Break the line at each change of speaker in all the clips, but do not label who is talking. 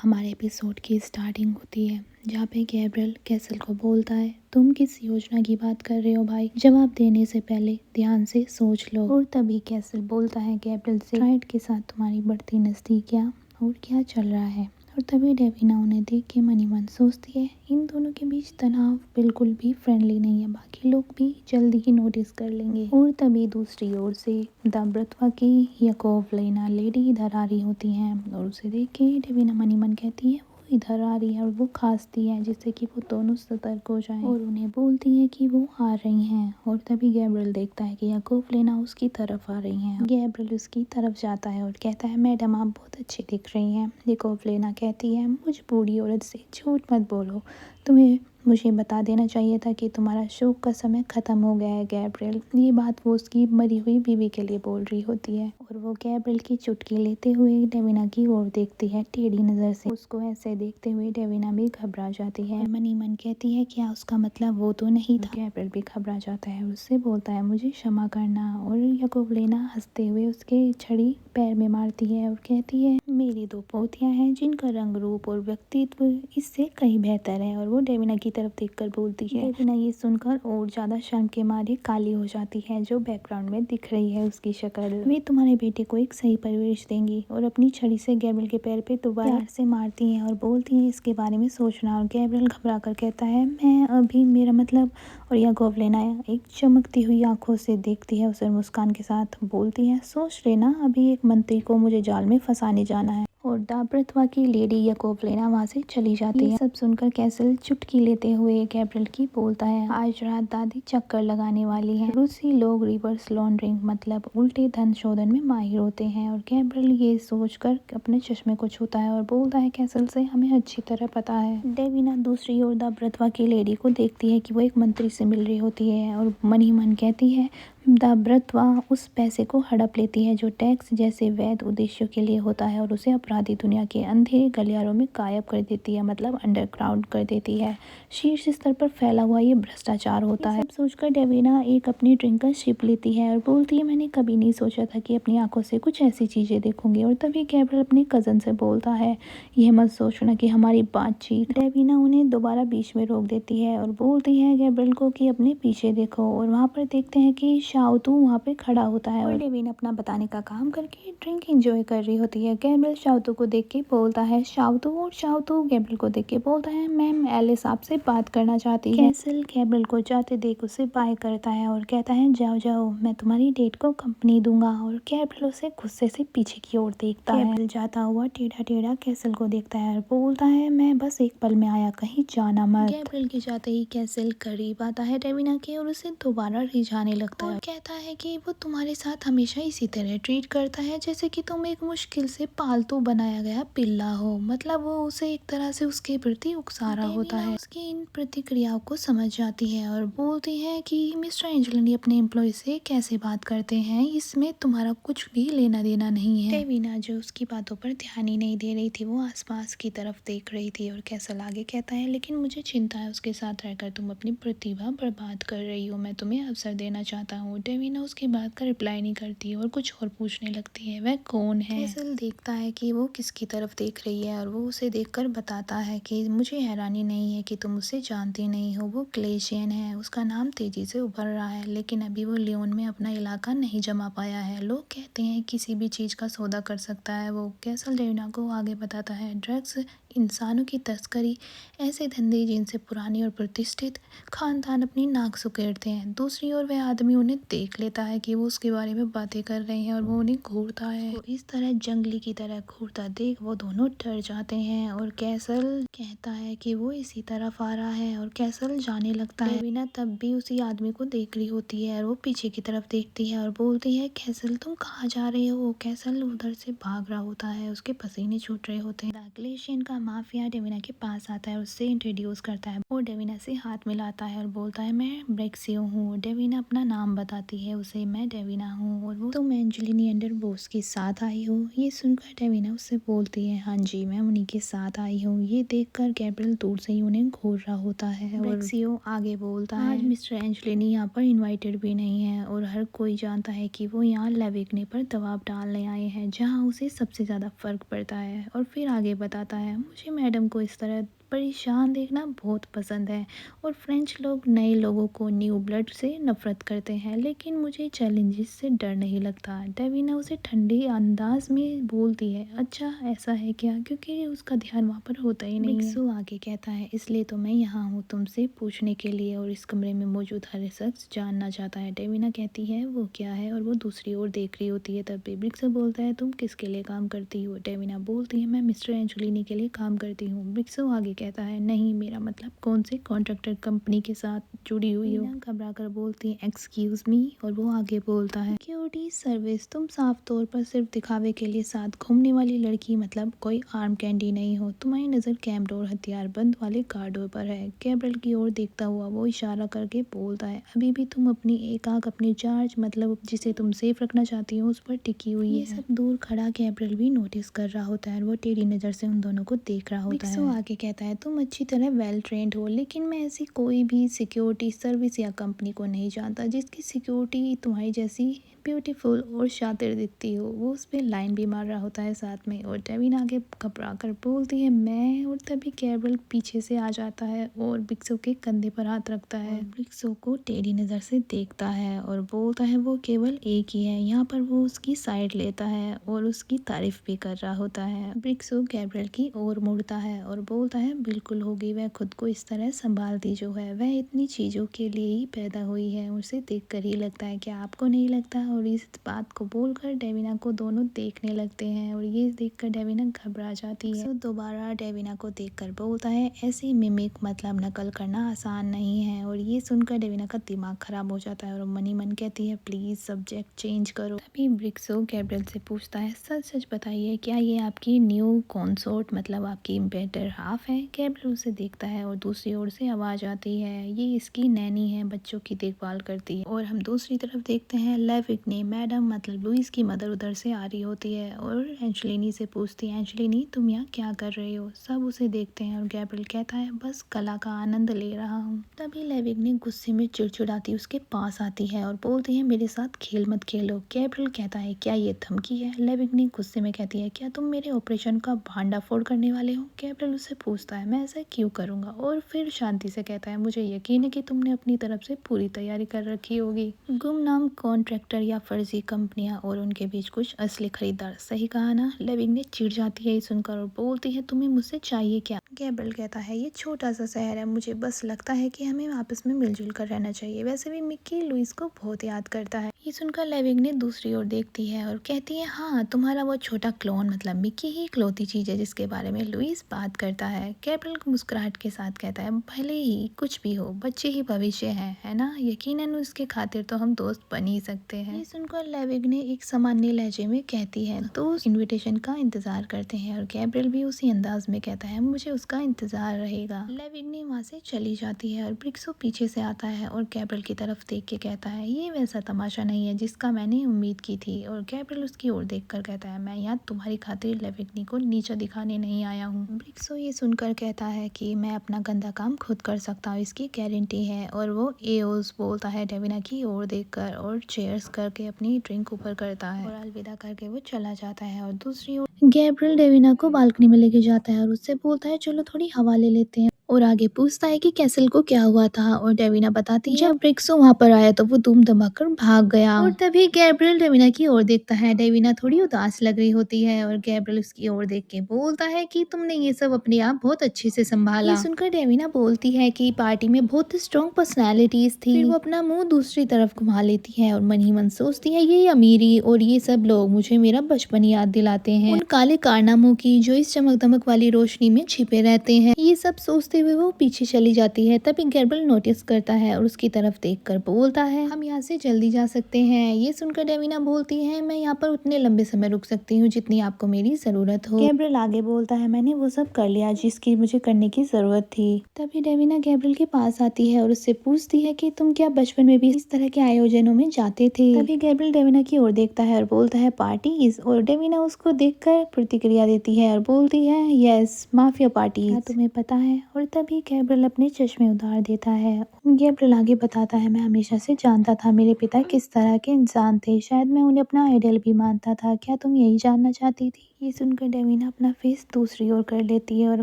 हमारे एपिसोड की स्टार्टिंग होती है जहाँ पे गैब्रियल कैसल को बोलता है, तुम किस योजना की बात कर रहे हो भाई? जवाब देने से पहले ध्यान से सोच लो। और तभी कैसल बोलता है गैब्रियल से, ट्राइड के साथ तुम्हारी बढ़ती नजदीकियाँ और क्या चल रहा है? और तभी डेविना उन्हें देख के मन ही मन सोचती है, इन दोनों के बीच तनाव बिल्कुल भी फ्रेंडली नहीं है, बाकी लोग भी जल्दी ही नोटिस कर लेंगे। और तभी दूसरी ओर से दाब्रतवा की याकोवलेना लेडी इधर आ रही होती हैं और उसे देख के डेविना मन ही मन कहती है वो इधर आ रही है, और वो खांसती है जिससे कि वो दोनों सतर्क हो जाएं और उन्हें बोलती है कि वो आ रही हैं। और तभी गैब्रियल देखता है कि याकोवलेना उसकी तरफ आ रही हैं। गैब्रियल उसकी तरफ जाता है और कहता है, मैडम आप बहुत अच्छी दिख रही हैं। याकोवलेना कहती है, मुझ बूढ़ी औरत से झूठ मत बोलो, तुम्हें मुझे बता देना चाहिए था कि तुम्हारा शोक का समय ख़त्म हो गया है गैब्रियल। ये बात वो उसकी मरी हुई बीवी के लिए बोल रही होती है और वो गैब्रियल की चुटकी लेते हुए डेविना की ओर देखती है टेढ़ी नज़र से। उसको ऐसे देखते हुए डेविना भी घबरा जाती है, मन ही मन कहती है क्या उसका मतलब वो तो नहीं था। गैब्रियल भी घबरा जाता है, उससे बोलता है मुझे क्षमा करना। और याकोवलेना हंसते हुए उसके छड़ी पैर में मारती है और कहती है, मेरी दो पोतियां हैं जिनका रंग रूप और व्यक्तित्व इससे कहीं बेहतर है। और वो डेविना की तरफ देखकर बोलती है। डेविना ये सुनकर और ज्यादा शर्म के मारे काली हो जाती है, जो बैकग्राउंड में दिख रही है उसकी शक्ल। वे तुम्हारे बेटे को एक सही परवरिश देंगी। और अपनी छड़ी से गैब्रियल के पैर पे दोबारा प्यार से मारती है और बोलती है इसके बारे में सोचना। और गैब्रियल घबरा कर कहता है, मैं अभी मेरा मतलब। और याकोवलेना एक चमकती हुई आंखों से देखती है उसे, मुस्कान के साथ बोलती है, सोच लेना अभी एक मंत्री को मुझे जाल में फंसाने जाना है। और दाब्रतवा की लेडी याकोवलेना वहाँ से चली जाती है। सब सुनकर कैसल चुटकी लेते हुए गैब्रियल की बोलता है, आज रात दादी चक्कर लगाने वाली है। रूसी लोग रिवर्स लॉन्ड्रिंग मतलब उल्टे धन शोधन में माहिर होते हैं। और गैब्रियल ये सोचकर अपने चश्मे को छूता है और बोलता है, कैसल से हमें अच्छी तरह पता है। डेविना दूसरी ओर दाब्रतवा की लेडी को देखती है कि वो एक मंत्री से मिल रही होती है और मन ही मन कहती है, दाब्रतवा उस पैसे को हड़प लेती है जो टैक्स जैसे वैध उद्देश्यों के लिए होता है और उसे अपराधी दुनिया के अंधेरे गलियारों में गायब कर देती है, मतलब अंडरग्राउंड कर देती है। शीर्ष स्तर पर फैला हुआ ये भ्रष्टाचार होता है। सब सोचकर डेविना एक अपनी ड्रिंक का सिप लेती है और बोलती है, मैंने कभी नहीं सोचा था कि अपनी आंखों से कुछ ऐसी चीजें देखूंगी। और तभी गैब्रियल अपने कजन से बोलता है, यह मत सोचना कि हमारी बातचीत। डेविना उन्हें दोबारा बीच में रोक देती है और बोलती है गैब्रियल को कि अपने पीछे देखो। और वहाँ पर देखते हैं कि शाउतू वहाँ पे खड़ा होता है और डेविना अपना बताने का काम करके ड्रिंक एंजॉय कर रही होती है। गैब्रियल शाउतू को देख के बोलता है, शाउतू। और शाउतू गैब्रियल को देख के बोलता है, मैम एलिस आपसे बात करना चाहती है। कैसल गैब्रियल को जाते देख उसे बाय करता है और कहता है, जाओ जाओ, मैं तुम्हारी डेट को कंपनी दूंगा। और गैब्रियल उसे गुस्से से पीछे की ओर देखता है। गैब्रियल जाता हुआ टेढ़ा टेढ़ा कैसल को देखता है और बोलता है, मैं बस एक पल में आया, कहीं जाना मत। गैब्रियल के जाते ही कैसल करीब आता है डेविना के और उसे दोबारा रिझाने लगता है। कहता है कि वो तुम्हारे साथ हमेशा इसी तरह ट्रीट करता है जैसे कि तुम एक मुश्किल से पालतू बनाया गया पिल्ला हो। मतलब वो उसे एक तरह से उसके प्रति उकसा रहा होता है। उसकी इन प्रतिक्रियाओं को समझ जाती है और बोलती है कि मिस्टर एंजेलिनी अपने एम्प्लॉय से कैसे बात करते हैं, इसमें तुम्हारा कुछ भी लेना देना नहीं है। डेविना जो उसकी बातों पर ध्यान ही नहीं दे रही थी, वो आसपास की तरफ देख रही थी। और कैसल आगे कहता है, लेकिन मुझे चिंता है, उसके साथ रहकर तुम अपनी प्रतिभा बर्बाद कर रही हो, मैं तुम्हें अवसर देना चाहता हूँ। डेविना उसकी बात का रिप्लाई नहीं करती और कुछ और पूछने लगती है, वह कौन है। कैसल देखता है कि वो किसकी तरफ देख रही है और वो उसे देखकर बताता है कि मुझे हैरानी नहीं है कि तुम उसे जानती नहीं हो, वो क्लेशियन है, उसका नाम तेजी से उभर रहा है, लेकिन अभी वो लियोन में अपना इलाका नहीं जमा पाया है। लोग कहते हैं किसी भी चीज का सौदा कर सकता है वो। कैसल डेविना को आगे बताता है, ड्रग्स, इंसानों की तस्करी, ऐसे धंधे जिनसे पुरानी और प्रतिष्ठित खानदान अपनी नाक सुकेड़ते हैं। दूसरी ओर वह आदमी उन्हें देख लेता है कि वो उसके बारे में बातें कर रहे हैं और वो उन्हें घूरता है। तो इस तरह जंगली की तरह घूरता देख वो दोनों डर जाते हैं और कैसल कहता है कि वो इसी तरफ आ रहा है और कैसल जाने लगता है। डेविना तब भी उसी आदमी को देख रही होती है और वो पीछे की तरफ देखती है और बोलती है, कैसल तुम कहाँ जा रहे हो। कैसल उधर से भाग रहा होता है, उसके पसीने छूट रहे होते हैं। ग्लेशियन का माफिया डेविना के पास आता है और उससे इंट्रोड्यूस करता है। वो डेविना से हाथ मिलाता है और बोलता है, मैं ब्रेक्सियो हूँ। डेविना अपना नाम बताती है उसे, मैं डेविना हूँ। और वो, तुम एंजेलिनी अंडर बोस के साथ आई हो। ये सुनकर डेविना उससे बोलती है, हाँ जी मैं उन्हीं के साथ आई हूँ। ये देखकर गैब्रियल दूर से ही उन्हें घूर रहा होता है। और ब्रेक्सियो आगे बोलता है, आज मिस्टर एंजेलिनी यहाँ पर इन्वाइटेड भी नहीं है और हर कोई जानता है कि वो यहाँ लेविग्ने पर दबाव डालने आए हैं, जहाँ उसे सबसे ज्यादा फर्क पड़ता है। और फिर आगे बताता है, मुझे मैडम को इस तरह परेशान देखना बहुत पसंद है और फ्रेंच लोग नए लोगों को न्यू ब्लड से नफरत करते हैं, लेकिन मुझे चैलेंजेस से डर नहीं लगता। डेविना उसे ठंडे अंदाज में बोलती है, अच्छा ऐसा है क्या, क्योंकि उसका ध्यान वहाँ पर होता ही नहीं है। बिक्सू आगे कहता है, इसलिए तो मैं यहाँ हूँ तुमसे पूछने के लिए, और इस कमरे में मौजूद हर शख्स जानना चाहता है। डेविना कहती है वो क्या है, और वो दूसरी ओर देख रही होती है। तब बिक्सू बोलता है, तुम किसके लिए काम करती हो। डेविना बोलती है, मैं मिस्टर एंजेलिनी के लिए काम करती हूँ। बिक्सू आगे कहता है, नहीं मेरा मतलब कौन से कॉन्ट्रैक्टर कंपनी के साथ जुड़ी हुई हो। घबरा कर बोलती है, एक्सक्यूज मी, और वो आगे बोलता है, सिक्योरिटी सर्विस। तुम साफ तौर पर सिर्फ दिखावे के लिए साथ घूमने वाली लड़की, मतलब कोई आर्म कैंडी नहीं हो। तुम्हारी नजर कैमरे और हथियार बंद वाले गार्डों पर है। गैब्रियल की ओर देखता हुआ वो इशारा करके बोलता है, अभी भी तुम अपनी एक आंख अपने चार्ज, मतलब जिसे तुम सेफ रखना चाहती हो, उस पर टिकी हुई है। ये सब दूर खड़ा गैब्रियल भी नोटिस कर रहा होता है और वो टेढ़ी नजर से उन दोनों को देख रहा होता है। आगे कहता है, तुम अच्छी तरह वेल ट्रेंड हो, लेकिन मैं ऐसी कोई भी सिक्योरिटी सर्विस या कंपनी को नहीं जानता जिसकी सिक्योरिटी तुम्हारी जैसी ब्यूटीफुल और शातिर दिखती हो। वो उस पर लाइन भी मार रहा होता है साथ में, और डेविन आगे घबरा कर बोलती है, मैं। और तभी गैब्रियल पीछे से आ जाता है और बिक्सो के कंधे पर हाथ रखता है। बिक्सो को टेढ़ी नज़र से देखता है और बोलता है, वो केवल एक ही है। यहाँ पर वो उसकी साइड लेता है और उसकी तारीफ भी कर रहा होता है। बिक्सो गैब्रियल की ओर मुड़ता है और बोलता है, बिल्कुल होगी, वह खुद को इस तरह संभालती जो है, वह इतनी चीज़ों के लिए ही पैदा हुई है। उसे देख कर ही लगता है, क्या आपको नहीं लगता। और इस बात को बोलकर डेविना को दोनों देखने लगते हैं और ये देखकर डेविना घबरा जाती है। दोबारा डेविना को देखकर बोलता है, ऐसी मिमिक मतलब नकल करना आसान नहीं है। और ये सुनकर डेविना का दिमाग खराब हो जाता है और मन ही मन कहती है, प्लीज सब्जेक्ट चेंज करो। तभी ब्रिक्सो गैब्रियल से पूछता है, सच सच बताइए, क्या ये आपकी न्यू कॉन्सोर्ट, मतलब आपकी बेटर हाफ है। गैब्रियल उसे देखता है और दूसरी ओर से आवाज आती है, ये इसकी नैनी है, बच्चों की देखभाल करती है। और हम दूसरी तरफ देखते हैं लेविग्नी मैडम, मतलब लुइस की मदर उधर से आ रही होती है और एंजेलिनी से पूछती है, एंजेलिनी तुम यहाँ क्या कर रहे हो। सब उसे देखते हैं और गैब्रियल कहता है, बस कला का आनंद ले रहा हूँ। तभी लेविग्नी गुस्से में चिड़चिड़ाती उसके पास आती है और बोलती है, मेरे साथ खेल मत खेलो। गैब्रियल कहता है, क्या ये धमकी है। लेविग्नी गुस्से में कहती है, क्या तुम मेरे ऑपरेशन का भांडाफोड़ करने वाले हो। गैब्रियल उससे पूछता है, मैं ऐसा क्यों करूंगा, और फिर शांति से कहता है, मुझे यकीन है कि तुमने अपनी तरफ से पूरी तैयारी कर रखी होगी। गुमनाम कॉन्ट्रैक्टर या फर्जी कंपनियां और उनके बीच कुछ असली खरीदार, सही कहा ना। लेविग्नी चिढ़ जाती है ये सुनकर और बोलती है, तुम्हें मुझसे चाहिए क्या। गैब्रियल कहता है, ये छोटा सा शहर है, मुझे बस लगता है कि हमें आपस में मिलजुल कर रहना चाहिए। वैसे भी मिक्की लुइस को बहुत याद करता है। ये सुनकर लेविग्नी दूसरी ओर देखती है और कहती है, हाँ तुम्हारा वो छोटा क्लोन मतलब मिक्की ही इकलौती चीज है जिसके बारे में लुइस बात करता है। गैब्रियल मुस्कुराहट के साथ कहता है, भले ही कुछ भी हो, बच्चे ही भविष्य है ना। यकीनन उसके खातिर तो हम दोस्त बन ही सकते हैं। ये सुनकर लेविग्नी एक सामान्य लहजे में कहती है, तो उस इन्विटेशन का इंतजार करते हैं। और गैब्रियल भी उसी अंदाज में कहता है, मुझे उसका इंतजार रहेगा। लेविग्नी वहाँ से चली जाती है और ब्रिक्सो पीछे से आता है और गैब्रियल की तरफ देख के कहता है, ये वैसा तमाशा नहीं है जिसका मैंने उम्मीद की थी। और गैब्रियल उसकी ओर देखकर कहता है, मैं यहाँ तुम्हारी खातिर लेविग्नी को नीचा दिखाने नहीं आया हूँ। ब्रिक्सो ये सुनकर कहता है कि मैं अपना गंदा काम खुद कर सकता हूँ, इसकी गारंटी है। और वो एओस बोलता है डेविना की ओर देखकर और चेयर्स करके अपनी ड्रिंक ऊपर करता है और अलविदा करके वो चला जाता है। और दूसरी ओर गैब्रियल डेविना को बालकनी में लेके जाता है और उससे बोलता है, चलो थोड़ी हवा ले लेते हैं। और आगे पूछता है कि कैसल को क्या हुआ था। और डेविना बताती है, जब ब्रिक्सो वहाँ पर आया तो वो धूम धमाकर भाग गया। और तभी गैब्रियल डेविना की ओर देखता है। डेविना थोड़ी उदास लग रही होती है और गैब्रियल उसकी ओर देख के बोलता है कि तुमने ये सब अपने आप बहुत अच्छे से संभाला। ये सुनकर डेविना बोलती है कि पार्टी में बहुत स्ट्रॉन्ग पर्सनैलिटीज थी। फिर वो अपना मुंह दूसरी तरफ घुमा लेती है और मन ही मन सोचती है, ये अमीरी और ये सब लोग मुझे मेरा बचपन याद दिलाते हैं, उन काले कारनामों की जो इस चमक दमक वाली रोशनी में छिपे रहते हैं। ये सब सोचते हुए वो पीछे चली जाती है। तभी गैब्रियल नोटिस करता है और उसकी तरफ देखकर बोलता है, हम यहाँ से जल्दी जा सकते हैं। ये सुनकर डेविना बोलती है, मैं यहाँ पर उतने लंबे समय रुक सकती हूँ जितनी आपको मेरी जरूरत हो। गैब्रियल आगे बोलता है, मैंने वो सब कर लिया जिसकी मुझे करने की जरूरत थी। तभी डेविना गैब्रियल के पास आती है और उससे पूछती है कि तुम क्या बचपन में भी इस तरह के आयोजनों में जाते थे। तभी गैब्रियल डेविना की ओर देखता है और बोलता है, पार्टीज। और डेविना उसको देखकर प्रतिक्रिया देती है और बोलती है, यस माफिया पार्टी, क्या तुम्हें पता है। और तभी गैब्रियल अपने चश्मे उतार देता है। गैब्रियल आगे बताता है, मैं हमेशा से जानता था मेरे पिता किस तरह के इंसान थे, शायद मैं उन्हें अपना आइडल भी मानता था। क्या तुम यही जानना चाहती थी। ये सुनकर डेविना अपना फेस दूसरी ओर कर लेती है और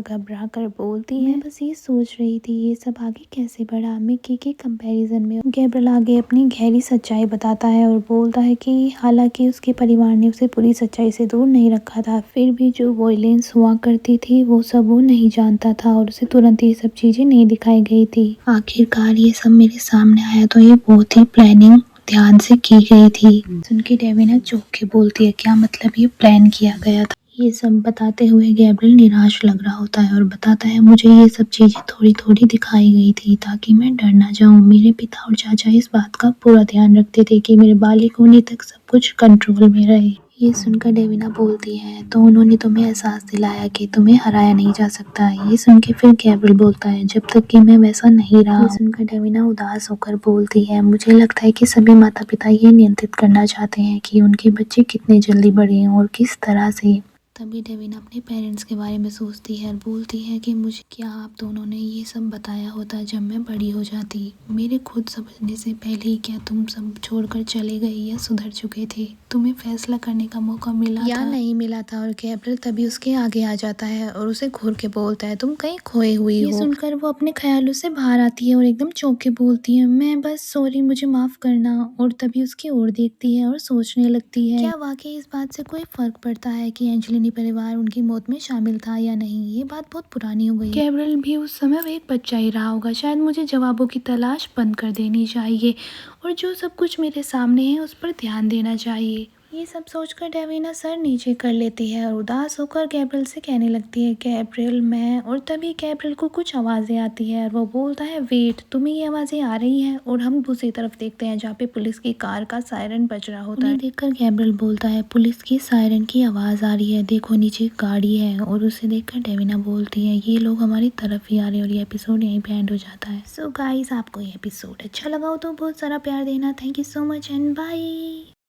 घबरा कर बोलती है, मैं बस ये सोच रही थी ये सब आगे कैसे बढ़ा। मिकी के कंपैरिजन में गैब्रियल आगे अपनी गहरी सच्चाई बताता है और बोलता है कि हालांकि उसके परिवार ने उसे पूरी सच्चाई से दूर नहीं रखा था, फिर भी जो वॉयलेंस हुआ करती थी वो सब वो नहीं जानता था और उसे तुरंत ये सब चीजें नहीं दिखाई गई थी। आखिरकार ये सब मेरे सामने आया तो ये बहुत ही प्लानिंग ध्यान से की गई थी। सुन के डेविना चौंक के बोलती है, क्या मतलब ये प्लान किया गया था। ये सब बताते हुए गैब्रियल निराश लग रहा होता है और बताता है, मुझे ये सब चीजें थोड़ी थोड़ी दिखाई गई थी ताकि मैं डर ना जाऊं। मेरे पिता और चाचा इस बात का पूरा ध्यान रखते थे कि मेरे बालिक होने तक सब कुछ कंट्रोल में रहे। ये सुनकर डेविना बोलती है, तो उन्होंने तुम्हें एहसास दिलाया कि तुम्हें हराया नहीं जा सकता। ये सुन के फिर गैब्रियल बोलता है, जब तक कि मैं वैसा नहीं रहा। ये सुनकर डेविना उदास होकर बोलती है, मुझे लगता है कि सभी माता पिता ये नियंत्रित करना चाहते हैं कि उनके बच्चे कितने जल्दी बढ़े और किस तरह से। तभी डेविना अपने पेरेंट्स के बारे में सोचती है और बोलती है कि मुझे क्या आप दोनों ने ये सब बताया होता जब मैं बड़ी हो जाती। मेरे खुद समझने से पहले ही क्या तुम सब छोड़कर चले गए या सुधर चुके थे। तुम्हें फैसला करने का मौका मिला या नहीं मिला था। और गैब्रियल तभी उसके आगे आ जाता है और उसे घूर के बोलता है, तुम कहीं खोए हुई हो। ये सुनकर वो अपने ख्यालों से बाहर आती है और एकदम चौंक के बोलती है, मैं बस सॉरी, मुझे माफ करना। और तभी उसकी ओर देखती है और सोचने लगती है, क्या वाकई इस बात से कोई फर्क पड़ता है कि एंजेलिनी परिवार उनकी मौत में शामिल था या नहीं। ये बात बहुत पुरानी हो गई। गैब्रियल भी उस समय एक बच्चा ही रहा होगा। शायद मुझे जवाबों की तलाश बंद कर देनी चाहिए और जो सब कुछ मेरे सामने है उस पर ध्यान देना चाहिए। ये सब सोचकर डेविना सर नीचे कर लेती है और उदास होकर गैब्रियल से कहने लगती है, गैब्रियल मैं। और तभी गैब्रियल को कुछ आवाजें आती है और वो बोलता है, वेट, तुम्हें ये आवाजें आ रही हैं। और हम दूसरी तरफ देखते हैं जहाँ पे पुलिस की कार का सायरन बज रहा होता है। देखकर गैब्रियल बोलता है, पुलिस की सायरन की आवाज आ रही है, देखो नीचे गाड़ी है। और उसे देखकर डेविना बोलती है, ये लोग हमारी तरफ ही आ रहे हैं। और ये एपिसोड यहीं पे एंड हो जाता है। सो गाइस, आपको ये एपिसोड अच्छा लगा हो तो बहुत सारा प्यार देना। Thank you so much and bye.